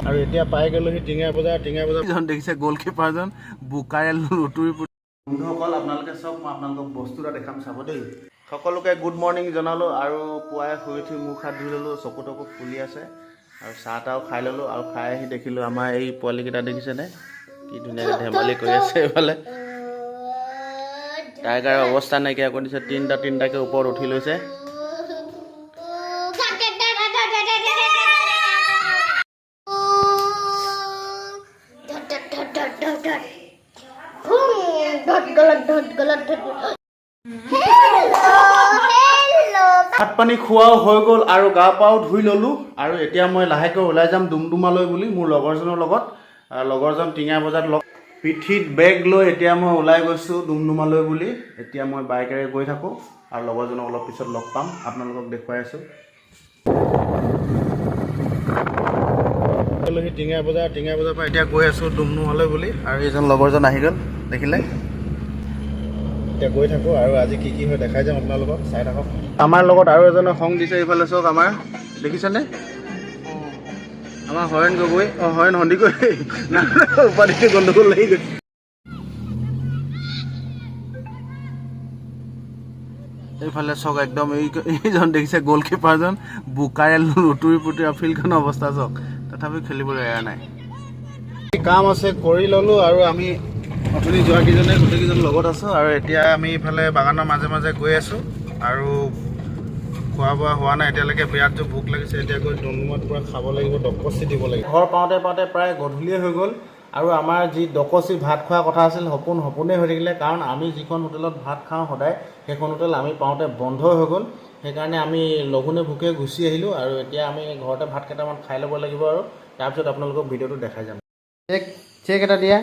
আৰু এতিয়া পাই গ'লোহি টিঙা বজাৰ দেখিছে গ'লকিপাৰজন বোকাৰে লুটুৰি বন্ধুসকল আপোনালোকে চাওক মই আপোনালোকক বস্তু এটা দেখাম চাব দেই সকলোকে গুড মৰ্ণিং জনালোঁ আৰু পুৱাই শুই উঠি মুখ হাত ধুই ল'লোঁ চকু তকু ফুলি আছে আৰু চাহ তাহও খাই ল'লোঁ আৰু খাই আহি দেখিলোঁ আমাৰ এই পোৱালিকেইটা দেখিছেনে কি ধুনীয়াকৈ ধেমালি কৰি আছে এইফালে টাইগাৰৰ অৱস্থা নাইকিয়া কৰি দিছে তিনিটাকৈ ওপৰত উঠি লৈছে ভাত পানী খোৱাও হৈ গ'ল আৰু গা পাও ধুই ল'লোঁ আৰু এতিয়া মই লাহেকৈ ওলাই যাম ডুমডুমালৈ বুলি মোৰ লগৰজনৰ লগত লগৰজন টিঙা বজাত পিঠিত বেগ লৈ এতিয়া মই ওলাই গৈছোঁ ডুমডুমালৈ বুলি এতিয়া মই বাইকেৰে গৈ থাকোঁ আৰু লগৰজনক অলপ পিছত লগ পাম আপোনালোকক দেখুৱাই আছোঁ টিঙা বজাৰ পৰা এতিয়া গৈ আছোঁ ডুমডুমালৈ বুলি আৰু এইজন লগৰজন আহি গ'ল দেখিলে এতিয়া গৈ থাকোঁ আৰু আজি কি হয় দেখাই যাম আপোনালোকক চাই থাকক আমাৰ লগত আৰু এজনে সংগ দিছে এইফালে চাওক আমাৰ দেখিছেনে আমাৰ হৰেণ গগৈ হৰেণ সন্দিকৈ উপাধিটো গণ্ডগোল লাগি গৈছে এইফালে চাওক একদম এইজন দেখিছে গ'লকিপাৰজন বোকাৰে লুটুৰি পুটুৰি ফিল্ডখনৰ অৱস্থা চাওক তথাপি খেলিবলৈ এৰা নাই কাম আছে কৰি ল'লোঁ আৰু আমি অথনি যোৱাকেইজনে গোটেইকেইজন লগত আছোঁ আৰু এতিয়া আমি ইফালে বাগানৰ মাজে মাজে গৈ আছোঁ আৰু খোৱা বোৱা হোৱা নাই এতিয়ালৈকে বিৰাট জোৰ ভোক লাগিছে এতিয়া গৈ ডুমডুমাত পূৰা খাব লাগিব ডকচি দিব লাগিব ঘৰ পাওঁতে প্ৰায় গধূলিয়ে হৈ গ'ল আৰু আমাৰ যি ডকচি ভাত খোৱা কথা আছিল সপোনেই হৈ থাকিলে কাৰণ আমি যিখন হোটেলত ভাত খাওঁ সদায় সেইখন হোটেল আমি পাওঁতে বন্ধ হৈ গ'ল সেইকাৰণে আমি লঘোণে ভোকে গুচি আহিলোঁ আৰু এতিয়া আমি ঘৰতে ভাত কেইটামান খাই ল'ব লাগিব আৰু তাৰপিছত আপোনালোকক ভিডিঅ'টো দেখাই যাম চেক এটা দিয়া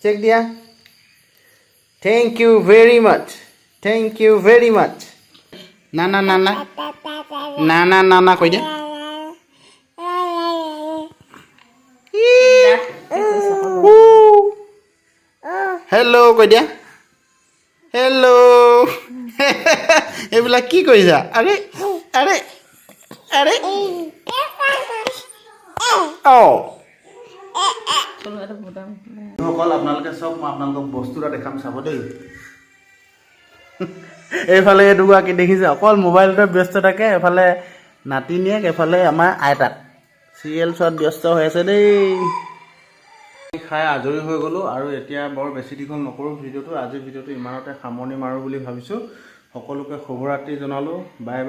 চেক দিয়া থেংক ইউ ভেৰি মাছ না কৈ দিয়া হেল্ল' কৈ দিয়া হেল্ল' এইবিলাক কি কৰিছা আৰে সকল আপোনালোকে চাওক মই আপোনালোকক বস্তু এটা দেখাম চাব দেই এইফালে এই দুগৰাকী দেখিছে অকল মোবাইলতে ব্যস্ত থাকে এফালে নাতিনীয়েক এফালে আমাৰ আইতাক চিৰিয়েল চোৱাত ব্যস্ত হৈ আছে দেই খাই আজৰি হৈ গ'লোঁ আৰু এতিয়া বৰ বেছি দীঘল নকৰোঁ ভিডিঅ'টো আজিৰ ভিডিঅ'টো ইমানতে সামৰণি মাৰোঁ বুলি ভাবিছোঁ সকলোকে শুভৰাত্ৰি জনালোঁ বাই বাই